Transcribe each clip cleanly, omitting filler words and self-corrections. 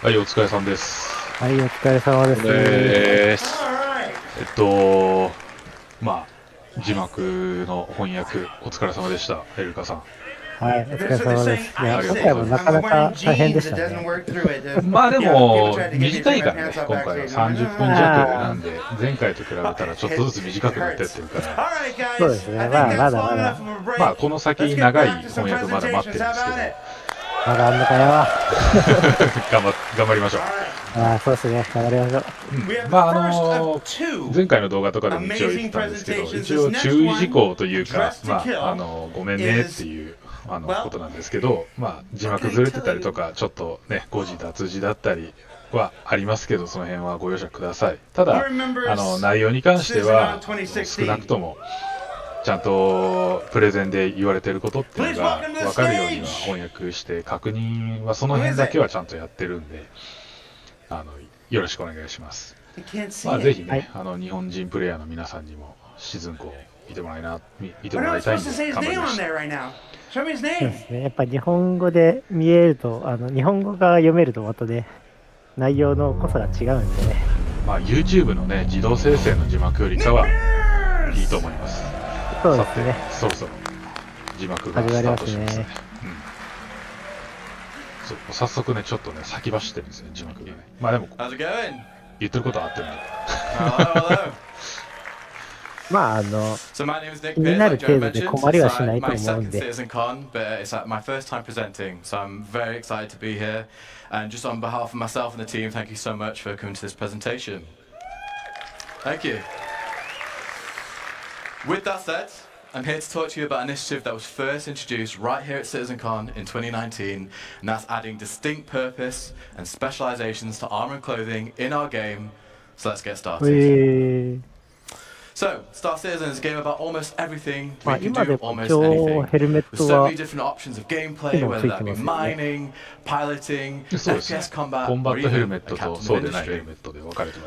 はい、お疲れさんです。はい、お疲れ様です。です。まあ、字幕の翻訳、お疲れ様でした、エルカさん。はい、お疲れ様です。いや、今回もなかなか大変でしたね。まあでも、短いからね、今回は30分弱なんで、前回と比べたらちょっとずつ短くなってってるから、そうですね、まだまだ。まあ、この先長い翻訳まだ待ってるんですけど、まだあんのかよ。頑張りましょう。ああ、そうですね、頑張りましょう。まあ前回の動画とかでも一応言ったんですけど、一応注意事項というか、まあごめんねっていうことなんですけど、まあ字幕ずれてたりとか、ちょっとね誤字脱字だったりはありますけど、その辺はご容赦ください。ただ内容に関しては少なくともちゃんとプレゼンで言われてることっていうのが分かるようには翻訳して確認はその辺だけはちゃんとやってるんで、よろしくお願いします。まあぜひね、日本人プレイヤーの皆さんにもシーズン5を見てもらいたいんで頑張りました。そうですね、やっぱ日本語で見えると、日本語が読めるとまたね、内容の濃さが違うんでね。まあ YouTube のね、自動生成の字幕よりかはいいと思います。そうですね。そろそろ字幕がスタートしますね。そう早速ね、ちょっとね、先走ってるんですよ、字幕がね。まあでも、言ってることは合ってるんで。まあ、気になる程度で困りはしないと思うんで。CitizenCon, but it's my first time presenting, so I'm very excited to be here. And just on behalf of myself and the team, thank you so much for coming to this presentation. Thank you. With that said, I'm here to talk to you about an initiative that was first introduced right here at CitizenCon in 2019, and that's adding distinct purpose and specializations to armor and clothing in our game. So let's get started. So, Star Citizen is a game about almost everything. We can do almost anything. With so many different options of gameplay, whether that be mining, piloting, FPS combat, or even a captain ministry.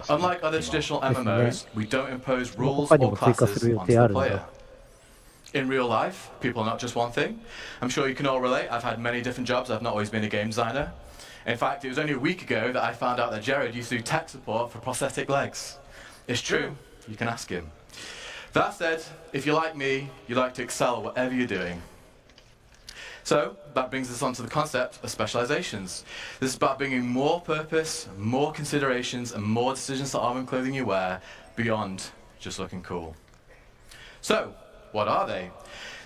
Unlike other traditional MMOs, we don't impose rules or classes onto the player. In real life, people are not just one thing. I'm sure you can all relate. I've had many different jobs. I've not always been a game designer. In fact, it was only a week ago that I found out that Jared used to do tech support for prosthetic legs. It's true. You can ask him. That said, if you're like me, you like to excel at whatever you're doing. So, that brings us on to the concept of specializations. This is about bringing more purpose, more considerations, and more decisions to armor and clothing you wear beyond just looking cool. So, what are they?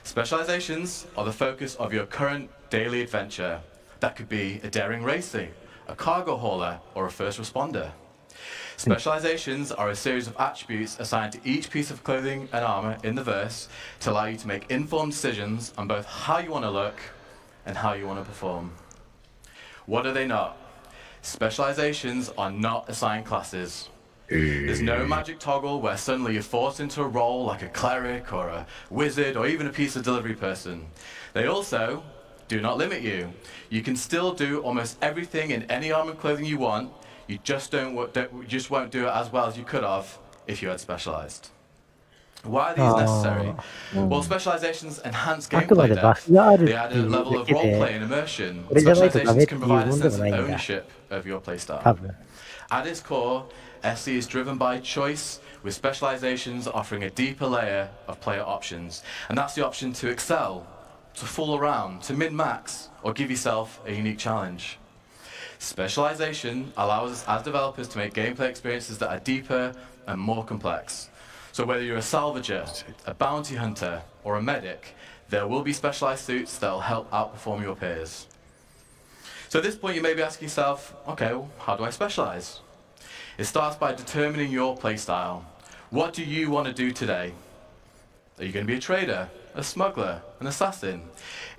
Specializations are the focus of your current daily adventure. That could be a daring racing, a cargo hauler, or a first responder. Specializations are a series of attributes assigned to each piece of clothing and armor in the verse to allow you to make informed decisions on both how you want to look and how you want to perform. What are they not? Specializations are not assigned classes. There's no magic toggle where suddenly you're forced into a role like a cleric or a wizard or even a pizza delivery person. They also do not limit you. You can still do almost everything in any armor and clothing you want. You just won't do it as well as you could have if you had specialized. Why are these necessary? Well, specializations enhance gameplay depth. They add a level of roleplay and immersion. Specializations can provide a sense of ownership of your playstyle. At its core, SC is driven by choice, with specializations offering a deeper layer of player options. And that's the option to excel, to fool around, to min-max, or give yourself a unique challenge. Specialization allows us as developers to make gameplay experiences that are deeper and more complex. So whether you're a salvager, a bounty hunter, or a medic, there will be specialized suits that will help outperform your peers. So at this point you may be asking yourself, okay, well, how do I specialize? It starts by determining your playstyle. What do you want to do today? Are you going to be a trader, a smuggler, an assassin?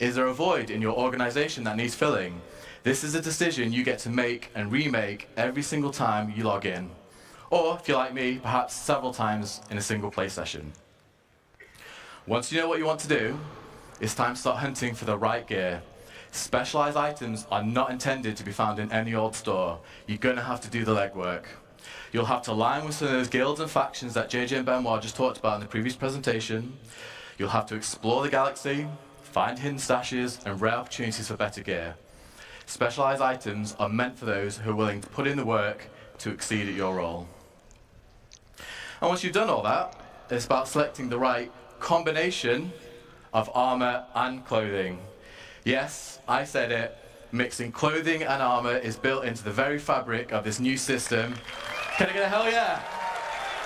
Is there a void in your organization that needs filling? This is a decision you get to make and remake every single time you log in. Or, if you're like me, perhaps several times in a single play session. Once you know what you want to do, it's time to start hunting for the right gear. Specialized items are not intended to be found in any old store. You're going to have to do the legwork. You'll have to align with some of those guilds and factions that JJ and Benoit just talked about in the previous presentation. You'll have to explore the galaxy, find hidden stashes and rare opportunities for better gear. Specialized items are meant for those who are willing to put in the work to exceed at your role. And once you've done all that, it's about selecting the right combination of armor and clothing. Yes, I said it. Mixing clothing and armor is built into the very fabric of this new system. Can I get a hell yeah?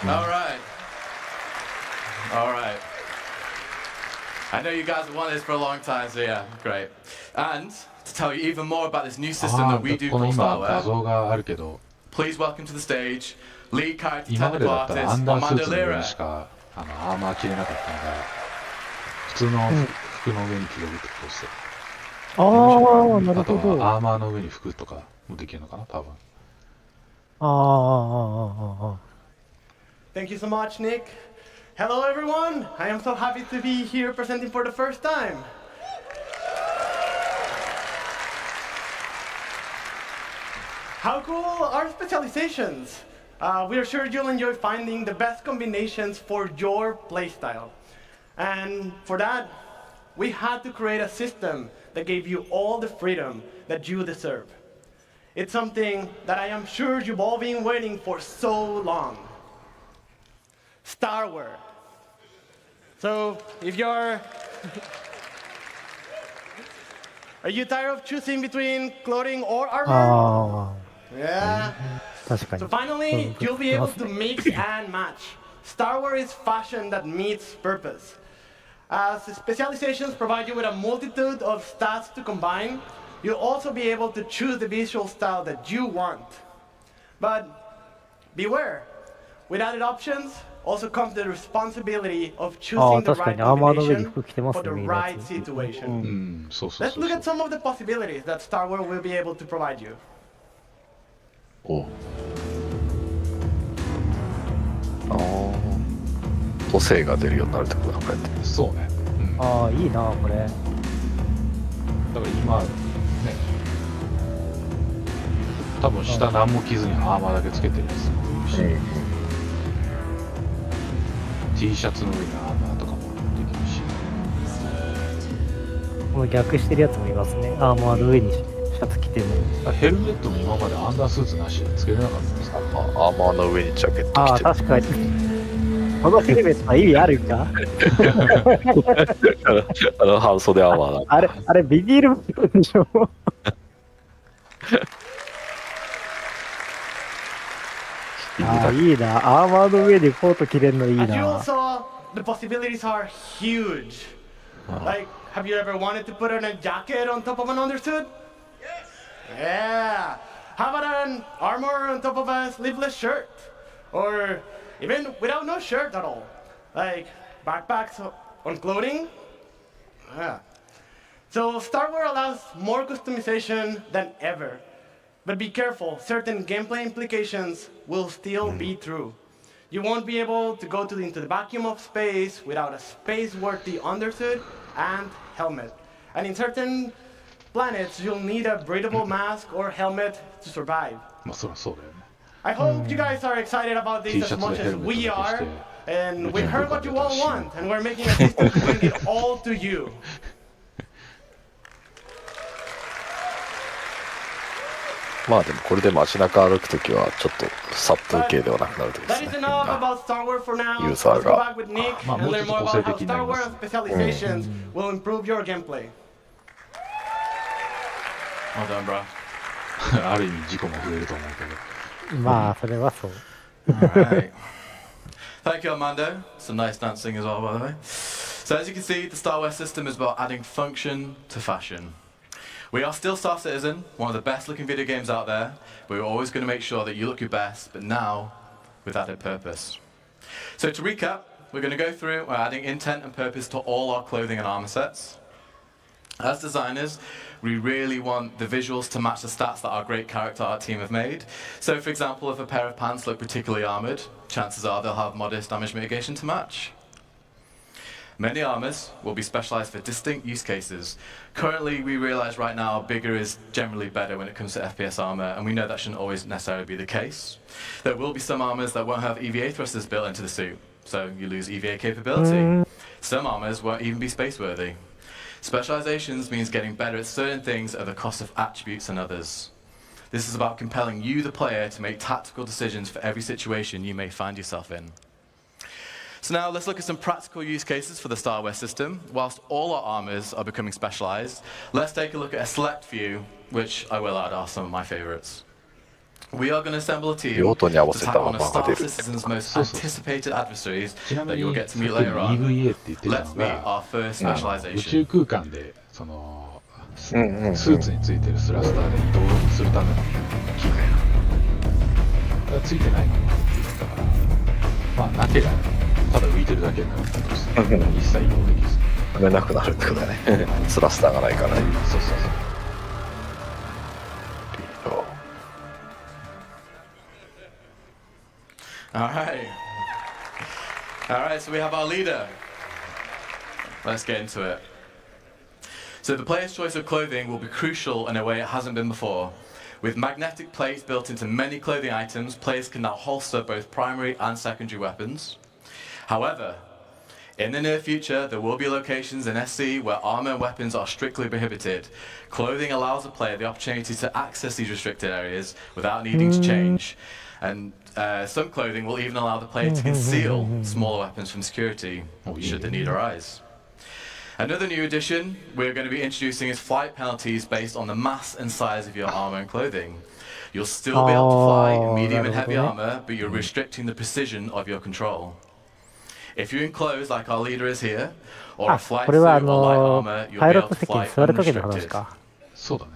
All right. All right. I know you guys have wanted this for a long time, so yeah, great. And to tell you even more about this new system that we do この called 今画 StarWare, 像があるけど、 please welcome to the stage lead character 今まで technical だったらア artist ンダースー Armando ツの上 Lira. にしかアーマー着れなかったのが、普通の服の上に着れるってことですよ。ああ、なるあとほど。はアーマーの上に服とかもできるのかな、多分。ああ。Thank you so much, Nick. Hello, everyone. I am so happy to be here presenting for the first time. How cool are specializations? We are sure you'll enjoy finding the best combinations for your playstyle. And for that, we had to create a system that gave you all the freedom that you deserve. It's something that I am sure you've all been waiting for so long. StarWare. So, if you're... Are you tired of choosing between clothing or armor? あ Yeah. あ、確かに。 So finally, you'll be able to mix and match. StarWare is fashion that meets purpose. As specializations provide you with a multitude of stats to combine, you'll also be able to choose the visual style that you want. But beware, with added options also comes the responsibility of choosing the 確か right にアーマーの上に combination 服着てます for ね、 the みんな。 right situation. うん、そうそう Let's そう look そう at some of the possibilities that StarWare will be able to provide you. おああ、個性が出るようになるってことだ、こうやって。そうね。うん、だかああ、いいな、これ。ら今ね、多分下何も着ずにアーマーだけつけてるやつもいるし、T シャツの上にアーマーとかもできるし、この逆してるやつもいますね。アーマーの上にシャツ着てるの。ヘルメットも今までアンダースーツなしでつけれなかったんですか。アーマーの上にジャケットああ、着てる。確かに。このヘルメットは意味あるんか半袖アーマーだ。あれ、ビニール部分でしょああ、いいな。アーマーの上にコート着れるのいい As you all な。 saw, the possibilities are huge. Like, have you ever wanted to put on a jacket on top of an undersuit? Yeah. How about an armor on top of a sleeveless shirt? Or even without no shirt at all? Like backpacks on clothing? Yeah. So StarWare allows more customization than ever. But be careful, certain gameplay implications will still be true. You won't be able to go into the vacuum of space without a space-worthy undersuit and helmet. And in certain planets, you'll need a breathable mask or helmet to survive. まあそりゃそうだよね。 I hope you guys are excited about this as much as we are. And we heard what you all want, and we're making a system to bring it all to you. まあでもこれで街中歩くときはちょっと殺風景ではなくなるときで That す is ね。 enough about StarWare for now. Let's User go が back with Nick まあ and もうちょ learn っと more 個性 about how 的になります StarWare specializations will improve your gameplay. Well done, bro. ある意味事故も増えると思うけど。まあ、それはそう。 Alright. Thank you, Armando. Some nice dancing as well, by the way. So as you can see, the StarWare system is about adding function to fashion. We are still Star Citizen, one of the best looking video games out there. We're always going to make sure that you look your best, but now with added purpose. So to recap, we're going to go through adding intent and purpose to all our clothing and armor sets. As designers, we really want the visuals to match the stats that our great character art team have made. So for example, if a pair of pants look particularly armored, chances are they'll have modest damage mitigation to match. Many armors will be specialized for distinct use cases. Currently, we realize right now bigger is generally better when it comes to FPS armor, and we know that shouldn't always necessarily be the case. There will be some armors that won't have EVA thrusters built into the suit, so you lose EVA capability. Some armors won't even be space-worthy. Specializations means getting better at certain things at the cost of attributes and others. This is about compelling you, the player, to make tactical decisions for every situation you may find yourself in. So now let's look at some practical use cases for the StarWare system. Whilst all our armors are becoming specialized, let's take a look at a select few, which I will add are some of my favorites. We are going to assemble a team to tackle one of Star Citizen's most anticipated adversaries ちなみ that に you'll get to さっ meet き later on. EVA って言ってた Let's の meet が our first 宇宙 specialization. 空間でそのスーツについてるスラスターで移動するための機械がついてないままっていうだからまあなければただ浮いてるだけになったとして一切移動できず飛べなくなるってことだね。スラスターがないからね。そうそうそう All right. All right, so we have our leader. Let's get into it. So the player's choice of clothing will be crucial in a way it hasn't been before. With magnetic plates built into many clothing items, players can now holster both primary and secondary weapons. However, in the near future, there will be locations in SC where armor and weapons are strictly prohibited. Clothing allows the player the opportunity to access these restricted areas without needing to change. And some clothing will even allow the player to conceal smaller weapons from security, should the need arise. Another new addition we're going to be introducing is flight penalties based on the mass and size of your armor and clothing. You'll still be able to fly in medium and heavy armor, but you're restricting the precision of your control. If you're enclosed like our leader is here, or a flight これは suit or light armor, you'll パイ be ロッ able ト to 席に fly 座る時の話 unrestricted. か。そうだね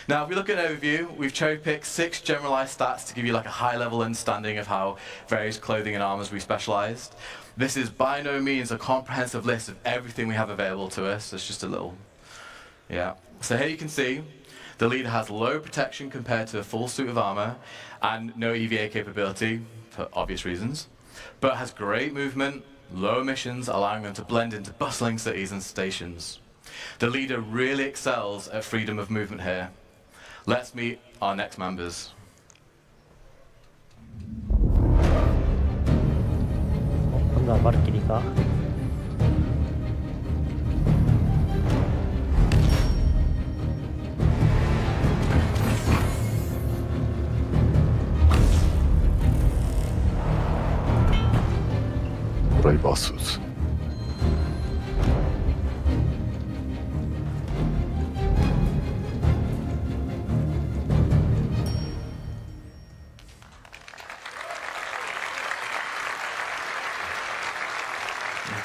Now, if we look at an overview, we've cherry-picked 6 generalized stats to give you like a high-level understanding of how various clothing and armors we specialized. This is by no means a comprehensive list of everything we have available to us. It's just a little, yeah. So here you can see the leader has low protection compared to a full suit of armor and no EVA capability for obvious reasons, but has great movement, low emissions, allowing them to blend into bustling cities and stations. The leader really excels at freedom of movement here. Let's meet our next members. 今度はバルキリーか。ドライバースーツ。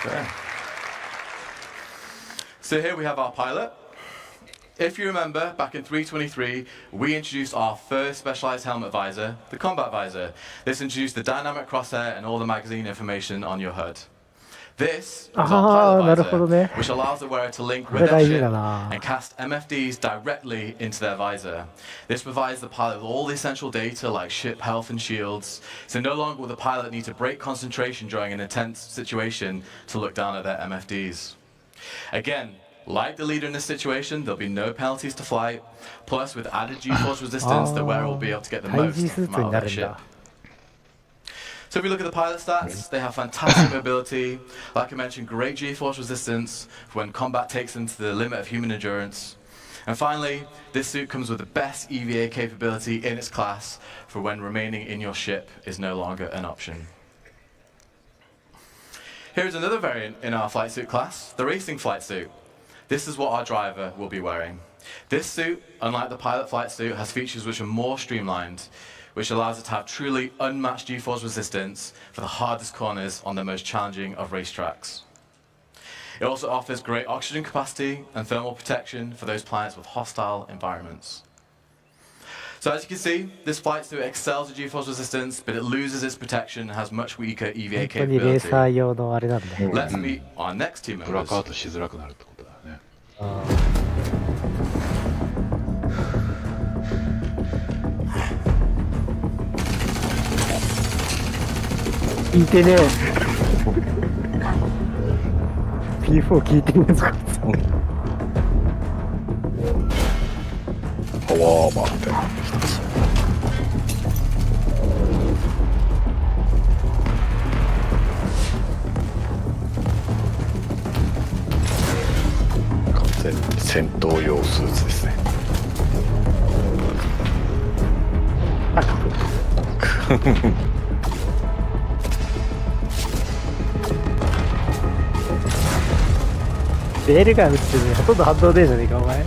Okay. So here we have our pilot. If you remember, back in 3.23, we introduced our first specialized helmet visor, the combat visor. This introduced the dynamic crosshair and all the magazine information on your HUD. This is our pilot visor, which allows the wearer to link with their ship and cast MFDs directly into their visor. This provides the pilot with all the essential data like ship health and shields, so no longer will the pilot need to break concentration during an intense situation to look down at their MFDs. Again, like the leader in this situation, there'll be no penalties to flight, plus with added G-force resistance, the wearer will be able to get the most from out of their ship. So if we look at the pilot stats, they have fantastic mobility, like I mentioned, great G-force resistance for when combat takes them to the limit of human endurance. And finally, this suit comes with the best EVA capability in its class for when remaining in your ship is no longer an option. Here's another variant in our flight suit class, the racing flight suit. This is what our driver will be wearing. This suit, unlike the pilot flight suit, has features which are more streamlined, which allows it to have truly unmatched G-force resistance for the hardest corners on the most challenging of racetracks. It also offers great oxygen capacity and thermal protection for those planets with hostile environments. So as you can see, this flight suit excels at G-force resistance, but it loses its protection and has much weaker EVA 本当にレー capability. サー用のあれなんだ。 Let's meet our next team ブラ members. カートしづらくなるってことだよね聞いてねえ。P4 聞いてねえぞ。パワーアーマーみたいな一つ。完戦闘用スーツですね。レールガン撃ってるのにほとんど反動ねえじゃねえかお前。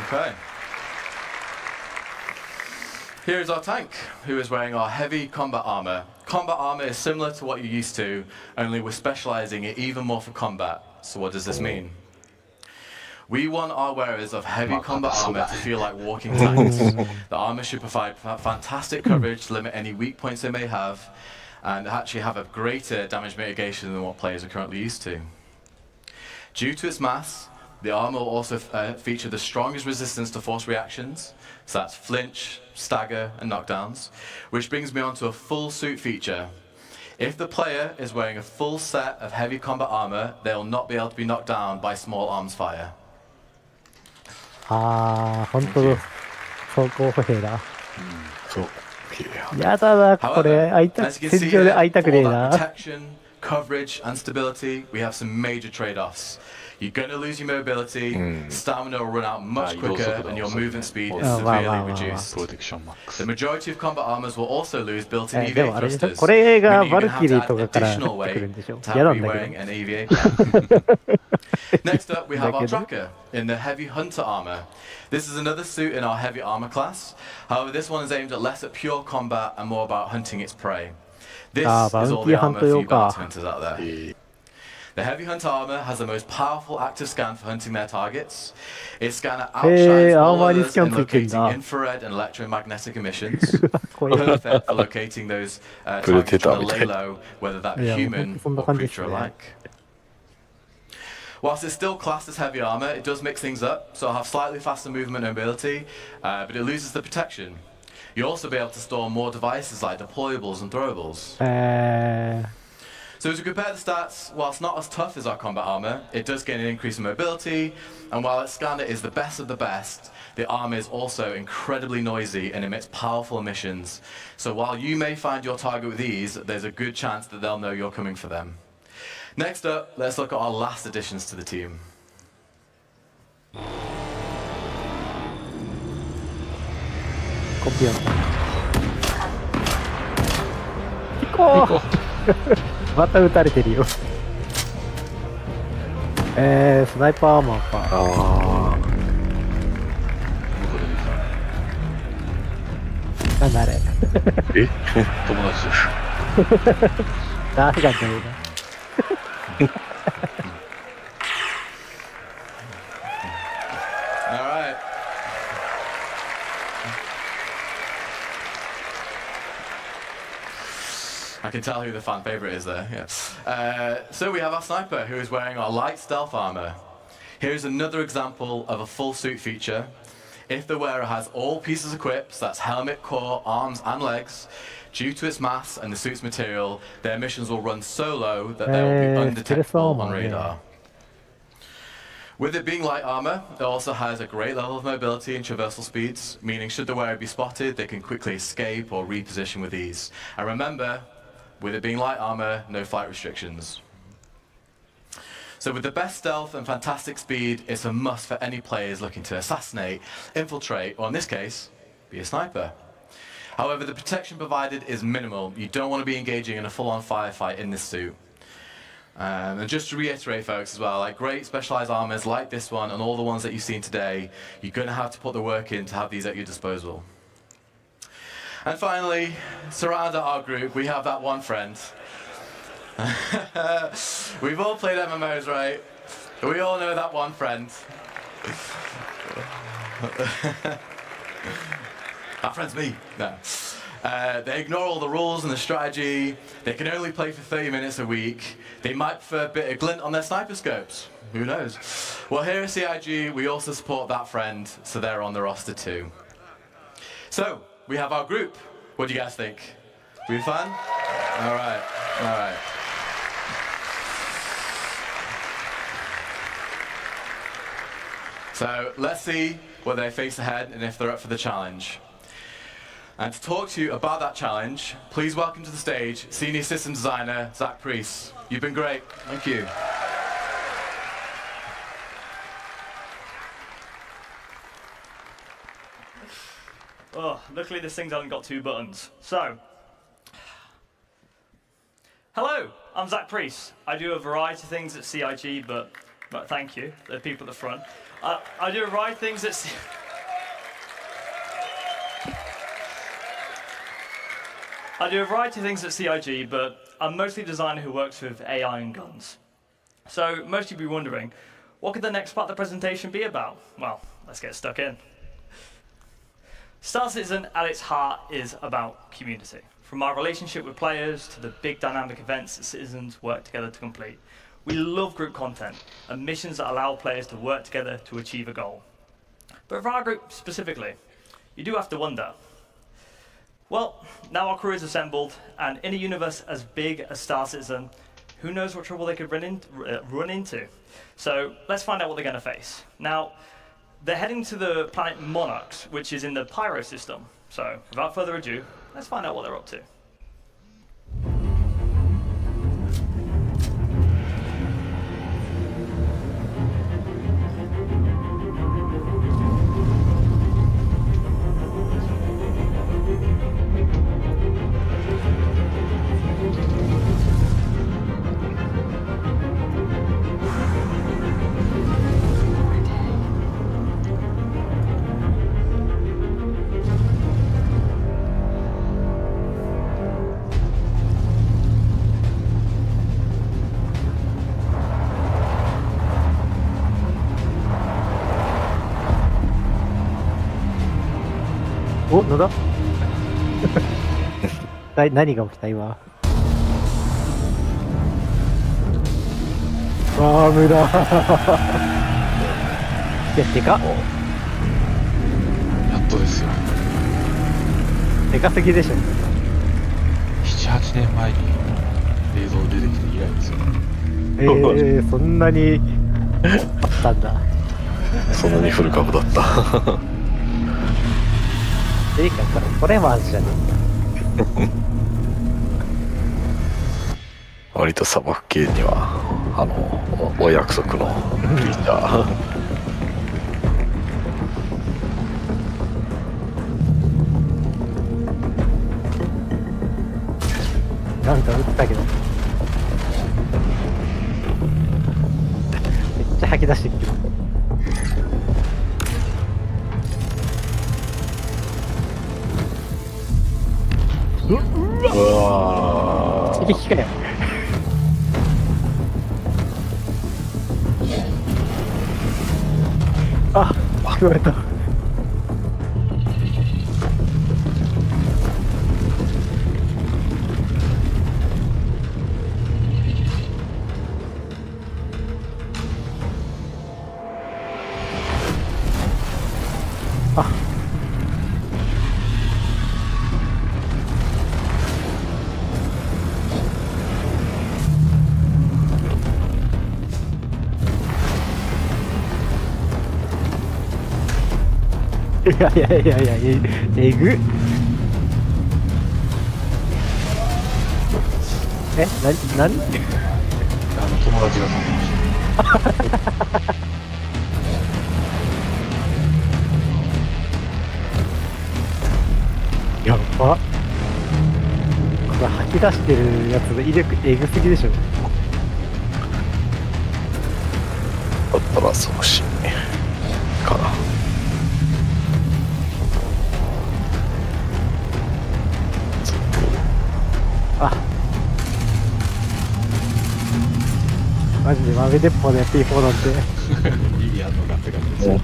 Okay. Here is our tank, who is wearing our heavy combat armor. Combat armor is similar to what you're used to, only we're specializing it even more for combat. So what does this mean? We want our wearers of heavy combat armor to feel like walking tanks. The armor should provide fantastic coverage to limit any weak points they may have, and actually have a greater damage mitigation than what players are currently used to. Due to its mass, the armor will also feature the strongest resistance to force reactions, so that's flinch, stagger, and knockdowns, which brings me on to a full suit feature. If the player is wearing a full set of heavy combat armor, they will not be able to be knocked down by small arms fire. ああ、本当だ。装甲歩兵だ。そう。やだな、これ、 However, as you can 戦 see 場で here, 会いたく for ねえ that な。 protection, coverage, and stability, we have some major trade-offs. You're going to lose your mobility, stamina will run out much quicker, and your movement speed is severely reduced. The majority of combat armors will also lose built-in で EVA もあれでしょ thrusters, これが meaning バ you're ル going キ to リ have と to か add から additional 出てくる weight んでしょ to 嫌 have なん you だけ wearing ど。 an EVA plan. Next up, we have our Like it. tracker in the heavy hunter armor. This is another suit in our heavy armor class. However, this one is aimed at less at pure combat and more about hunting its prey. This is all the armor for you bounty hunters out there. The heavy hunter armor has the most powerful active scan for hunting their targets. Its scanner outshines all others in locating infrared and electromagnetic emissions. Perfect for locating those targets on a lay low, whether that be human or creature alike. Whilst it's still classed as heavy armor, it does mix things up, so it'll have slightly faster movement and mobility, but it loses the protection. You'll also be able to store more devices like deployables and throwables. So to compare the stats, whilst not as tough as our combat armor, it does gain an increase in mobility, and while its scanner is the best of the best, the armor is also incredibly noisy and emits powerful emissions. So while you may find your target with these, there's a good chance that they'll know you're coming for them. Next up, let's look at our last additions to the team. Pico! また撃たれてるよ。スナイパーアーマーか。なんだあれ。え友達です。誰が出るのAlright. I can tell who the fan favorite is there. Yeah. So we have our sniper who is wearing our light stealth armor. Here's another example of a full suit feature. If the wearer has all pieces equipped, so that's helmet, core, arms, and legs, due to its mass and the suit's material, their missions will run so low that they will be undetectable on radar. With it being light armor, it also has a great level of mobility and traversal speeds, meaning should the wearer be spotted, they can quickly escape or reposition with ease. And remember, with it being light armor, no flight restrictions. So with the best stealth and fantastic speed, it's a must for any players looking to assassinate, infiltrate, or in this case, be a sniper. However, the protection provided is minimal. You don't want to be engaging in a full-on firefight in this suit. And just to reiterate, folks, as well, like great specialized armors like this one and all the ones that you've seen today, you're going to have to put the work in to have these at your disposal. And finally, surrounding our group, we have that one friend. We've all played MMOs, right? We all know that one friend. That friend's me. No. They ignore all the rules and the strategy. They can only play for 30 minutes a week. They might prefer a bit of glint on their sniper scopes. Who knows? Well, here at CIG, we also support that friend, so they're on the roster too. So, we have our group. What do you guys think? We fun? All right. All right. So let's see what they face ahead and if they're up for the challenge. And to talk to you about that challenge, please welcome to the stage Senior System Designer Zach Priest. You've been great. Thank you. Oh, luckily this thing's only got 2 buttons. So, hello, I'm Zach Priest. I do a variety of things at CIG, but thank you, the people at the front. I do a variety of things at CIG, but I'm mostly a designer who works with AI and guns. So most of you will be wondering, what could the next part of the presentation be about? Well, let's get stuck in. Star Citizen at its heart is about community. From our relationship with players to the big dynamic events that citizens work together to complete. We love group content and missions that allow players to work together to achieve a goal. But for our group specifically, you do have to wonder, well, now our crew is assembled, and in a universe as big as Star Citizen, who knows what trouble they could run into? So let's find out what they're going to face. Now, they're heading to the planet Monarchs, which is in the Pyro system. So, without further ado, let's find out what they're up to.お、野田何が起きた今。あー、無駄。いや、でかっ。やっとですよ。でかすぎでしょ。7、8年前に映像出てきて以来ですよ。そんなにあったんだ。そんなにフル株だったいいか、これはじゃねえ。割と砂漠系にはお約束のリーダーなんか撃ったけどめっちゃ吐き出してきてる。うわ一撃かよ。あ、聞こえた。いやいやいやいや、えぐっ。何友達が参加してやばっ。これ吐き出してるやつの威力えぐすぎでしょ。だったらそうしかな。あ、マジで豆鉄砲の P4 なんて意味あんのかって感じですよ。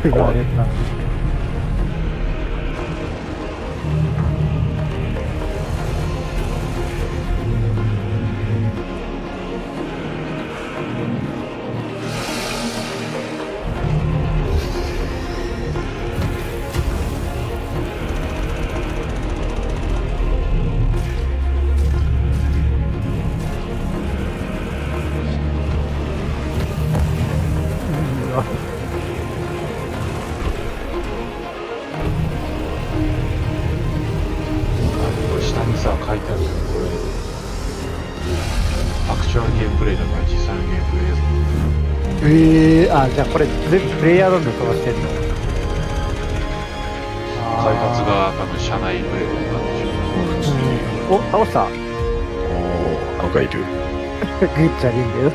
言われた。あ、じゃあこれ全部プレイヤーなんで飛ばしてんの。開発が多分社内プレイなんでしょうか。お、倒した。おー、なんかいる。グッチャリンだよ。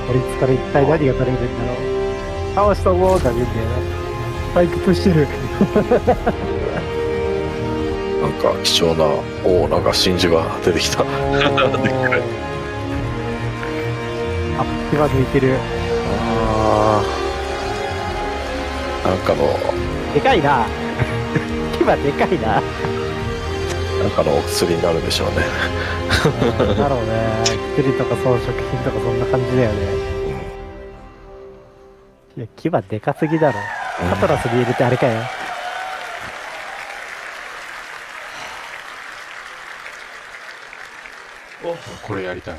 こいつから一体何が取れるんだろう。倒したもんが出るんだよな。退屈してる。なんか貴重な、おお、なんか真珠が出てきた。あ、手は抜いてる。あー、なんかの、でかいな。牙でかいな。なんかのお薬になるでしょうね。だろうね。薬とか装飾品とかそんな感じだよね。いや、牙でかすぎだろ。カトラスに入れてあれかよ。これやりたい。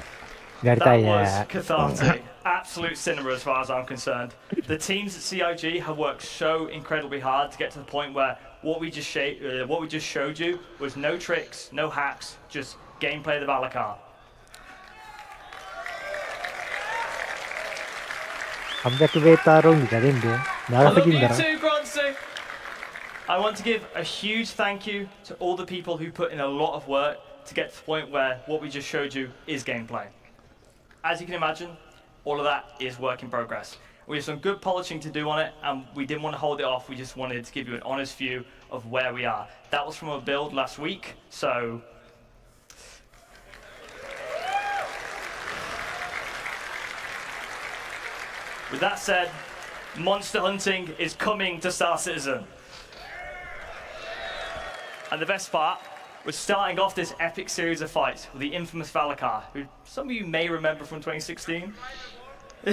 やりたい That ね was。cathartic. Absolute cinema as far as I'm concerned. The teams at CIG have worked so incredibly hard to get to the point where what we just showed you was no tricks, no hacks, just gameplay of the Baller Car. 300メーターロングじゃねえんだよ。 I 長す love ぎ you んだろ。 too, Gruncy. I want to give a huge thank you to all the people who put in a lot of work to get to the point where what we just showed you is gameplay. As you can imagine, all of that is work in progress. We have some good polishing to do on it, and we didn't want to hold it off. We just wanted to give you an honest view of where we are. That was from a build last week, so with that said, monster hunting is coming to Star Citizen. And the best part was starting off this epic series of fights with the infamous Baller Car, who some of you may remember from 2016. バ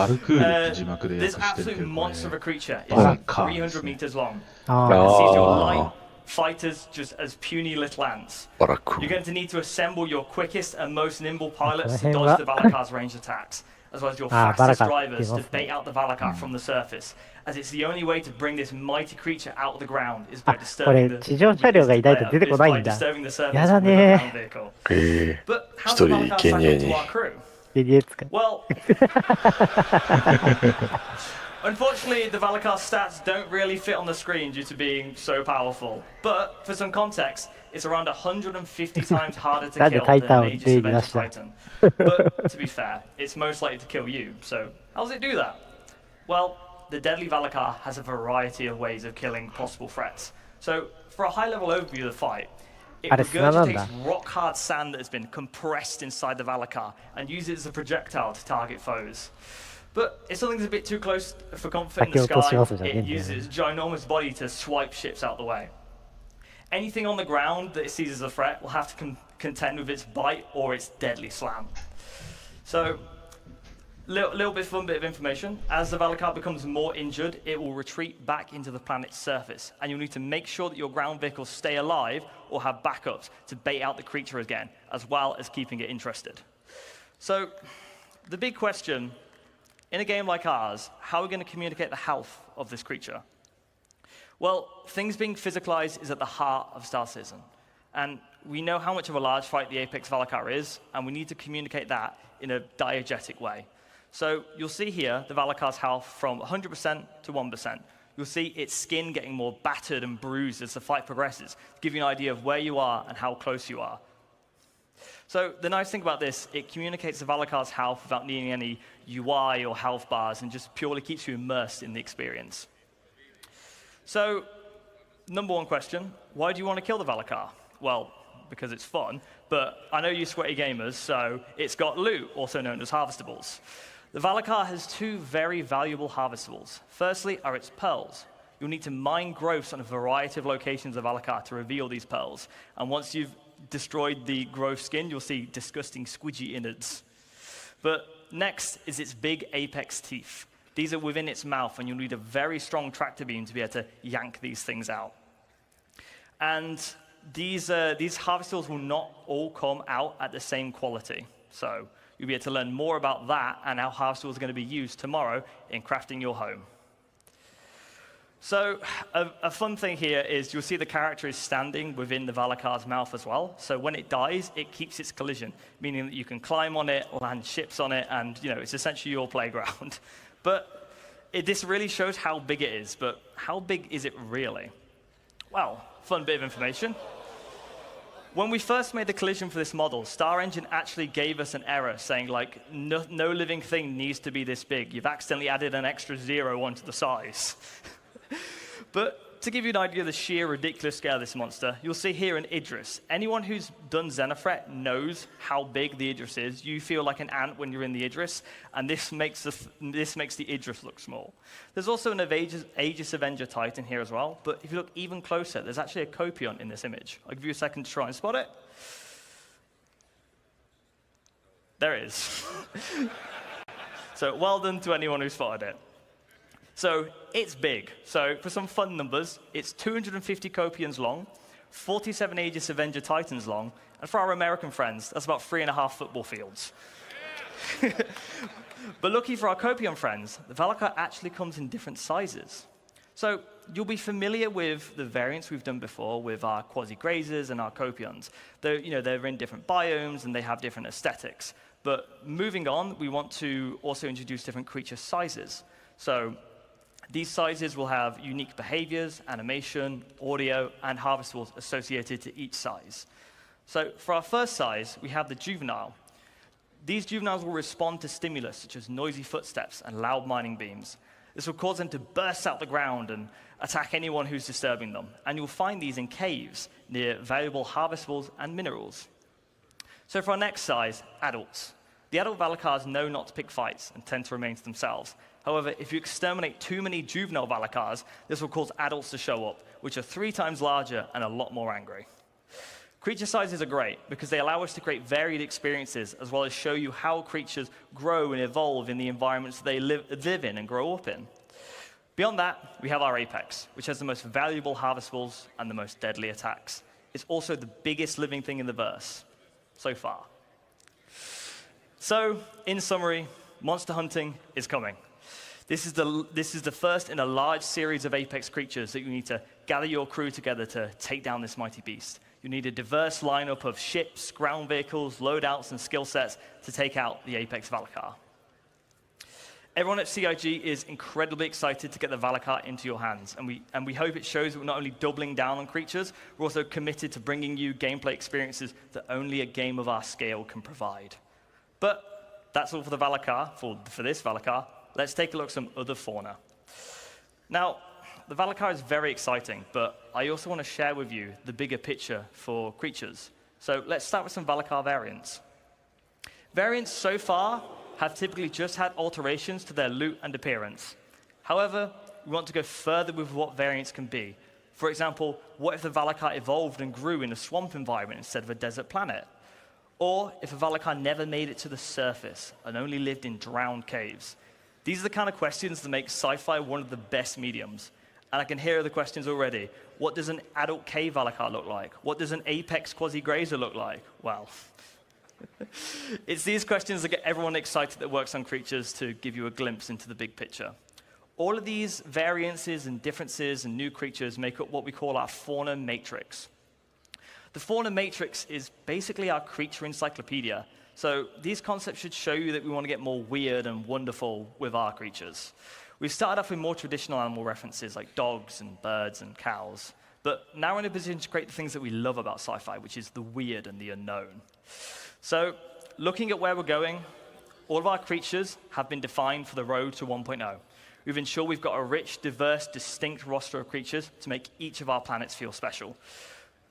ルクールって字幕で訳 This してるけ absolute ど、ね、 monster of a creature is バラカーです300 ね。 meters long. あ And あ、 sees your light fighters just as puny little ants. バラク You're going to need to assemble your quickest and most nimble pilots to この辺 dodge は the Baller Car's ranged attacks, as well as your ああ、バラ fastest カーって言い drivers ま to すね。 bait out the Baller Car from the surface, as it's the only way to bring this mighty creature out of the ground is by あ、こ disturbing れ the 地上車両がいないと出てこないんだ。 disturbing the surface やだ with a ね ground vehicle. ー。 But how's the 一 Baller 人 Car 生 stack 贄 up to に our crew? ゲリエ使い。 Well, unfortunately, the Baller Car stats don't really fit on the screen due to being so powerful. But for some context, it's around 150 times harder to なんで kill タイタン than を Major 例に出 Avenger した Titan. But to be fair, it's most likely to kill you. So how does it do that? Well, the deadly Baller Car has a variety of ways of killing possible threats. So for a high-level overview of the fight, it あれ砂なんだ。 regurgitates rock-hard sand that has been compressed inside the Baller Car and uses it as a projectile to target foes. But if something's a bit too close for comfort in the sky, it uses its ginormous body to swipe ships out the way. Anything on the ground that it sees as a threat will have to contend with its bite or its deadly slam. So, little bit fun bit of information. As the Baller Car becomes more injured, it will retreat back into the planet's surface, and you'll need to make sure that your ground vehicles stay alive or have backups to bait out the creature again, as well as keeping it interested. So, the big question, in a game like ours, how are we going to communicate the health of this creature? Well, things being physicalized is at the heart of Star Citizen. And we know how much of a large fight the Apex Baller Car is, and we need to communicate that in a diegetic way. So you'll see here the Baller Car's health from 100% to 1%. You'll see its skin getting more battered and bruised as the fight progresses, to give you an idea of where you are and how close you are. So the nice thing about this, it communicates the Baller Car's health without needing any UI or health bars and just purely keeps you immersed in the experience. So, number one question, why do you want to kill the Baller Car? Well, because it's fun, but I know you sweaty gamers, so it's got loot, also known as harvestables. The Baller Car has two very valuable harvestables. Firstly are its pearls. You'll need to mine growths on a variety of locations of Baller Car to reveal these pearls. And once you've destroyed the growth skin, you'll see disgusting squidgy innards. But next is its big apex teeth. These are within its mouth, and you'll need a very strong tractor beam to be able to yank these things out. And these harvestables will not all come out at the same quality. So you'll be able to learn more about that and how harvestables are going to be used tomorrow in crafting your home. So a fun thing here is you'll see the character is standing within the Valakar's mouth as well. So when it dies, it keeps its collision, meaning that you can climb on it, land ships on it, and it's essentially your playground. But this really shows how big it is. But how big is it really? Well, fun bit of information. When we first made the collision for this model, Star Engine actually gave us an error saying, like, no living thing needs to be this big. You've accidentally added an extra 0 onto the size. But to give you an idea of the sheer ridiculous scale of this monster, you'll see here an Idris. Anyone who's done Xenothreat knows how big the Idris is. You feel like an ant when you're in the Idris, and this makes the Idris look small. There's also an Aegis Avenger Titan here as well, but if you look even closer, there's actually a Copion in this image. I'll give you a second to try and spot it. There it is. So well done to anyone who spotted it. So it's big. So for some fun numbers, it's 250 Copions long, 47 Aegis Avenger Titans long, and for our American friends, that's about 3.5 football fields. But lucky for our Copion friends, the Valakar actually comes in different sizes. So you'll be familiar with the variants we've done before with our Quasi-Grazers and our Copions. They're in different biomes and they have different aesthetics. But moving on, we want to also introduce different creature sizes. So these sizes will have unique behaviors, animation, audio, and harvestables associated to each size. So for our first size, we have the juvenile. These juveniles will respond to stimulus, such as noisy footsteps and loud mining beams. This will cause them to burst out the ground and attack anyone who's disturbing them. And you'll find these in caves near valuable harvestables and minerals. So for our next size, adults. The adult Valakars know not to pick fights and tend to remain to themselves. However, if you exterminate too many juvenile Valakars, this will cause adults to show up, which are 3 times larger and a lot more angry. Creature sizes are great because they allow us to create varied experiences as well as show you how creatures grow and evolve in the environments they live in and grow up in. Beyond that, we have our Apex, which has the most valuable harvestables and the most deadly attacks. It's also the biggest living thing in the verse, so far. So, in summary, monster hunting is coming. This is the first in a large series of Apex creatures that you need to gather your crew together to take down this mighty beast. You need a diverse lineup of ships, ground vehicles, loadouts, and skill sets to take out the Apex Valakar. Everyone at CIG is incredibly excited to get the Valakar into your hands, and we hope it shows that we're not only doubling down on creatures, we're also committed to bringing you gameplay experiences that only a game of our scale can provide. But that's all for the Valakar, for this Valakar. Let's take a look at some other fauna. Now, the Valakar is very exciting, but I also want to share with you the bigger picture for creatures. So let's start with some Valakar variants. Variants so far have typically just had alterations to their loot and appearance. However, we want to go further with what variants can be. For example, what if the Valakar evolved and grew in a swamp environment instead of a desert planet? Or if a Valakar never made it to the surface and only lived in drowned caves? These are the kind of questions that make sci-fi one of the best mediums. And I can hear the questions already. What does an adult cave Valakar look like? What does an apex Quasi-Grazer look like? Well, it's these questions that get everyone excited that works on creatures to give you a glimpse into the big picture. All of these variances and differences and new creatures make up what we call our fauna matrix. The fauna matrix is basically our creature encyclopedia. So these concepts should show you that we want to get more weird and wonderful with our creatures. We've started off with more traditional animal references like dogs and birds and cows. But now we're in a position to create the things that we love about sci-fi, which is the weird and the unknown. So looking at where we're going, all of our creatures have been defined for the road to 1.0. We've ensured we've got a rich, diverse, distinct roster of creatures to make each of our planets feel special.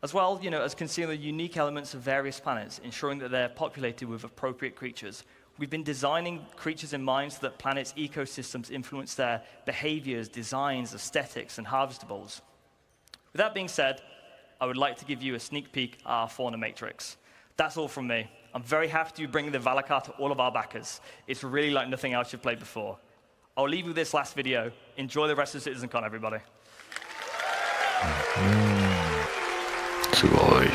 As well, as considering the unique elements of various planets, ensuring that they're populated with appropriate creatures. We've been designing creatures in mind so that planets' ecosystems influence their behaviors, designs, aesthetics, and harvestables. With that being said, I would like to give you a sneak peek at our fauna matrix. That's all from me. I'm very happy to be bringing the Valakar to all of our backers. It's really like nothing else you've played before. I'll leave you with this last video. Enjoy the rest of CitizenCon, everybody. すごい。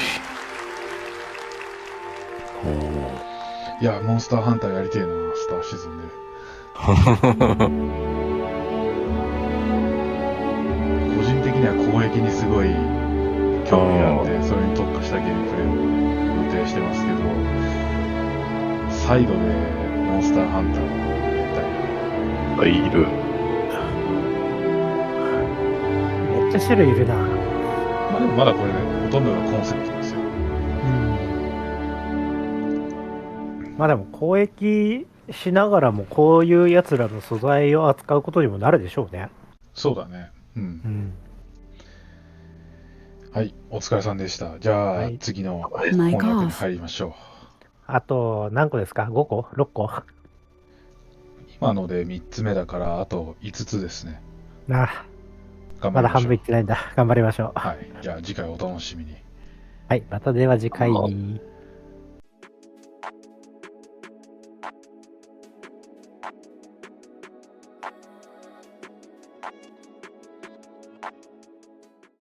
いや、モンスターハンターやりてえな、スターシーズンで。的には攻撃にすごい興味があって、それに特化したゲームプレイを予定してますけど、サイドでモンスターハンターをやったり、いる。めっちゃ種類いるな。まあでもまだこれね、ほとんどがコンセプトですよ。まあでも攻撃しながらもこういうやつらの素材を扱うことにもなるでしょうね。そうだね。はい、お疲れさんでした。じゃあ、はい、次の本枠に入りましょう。あと何個ですか？ 5 個 ?6 個？今ので3つ目だから、あと5つですね。まだ半分いってないんだ。頑張りましょう。はい、じゃあ次回お楽しみに。はい、またでは次回に。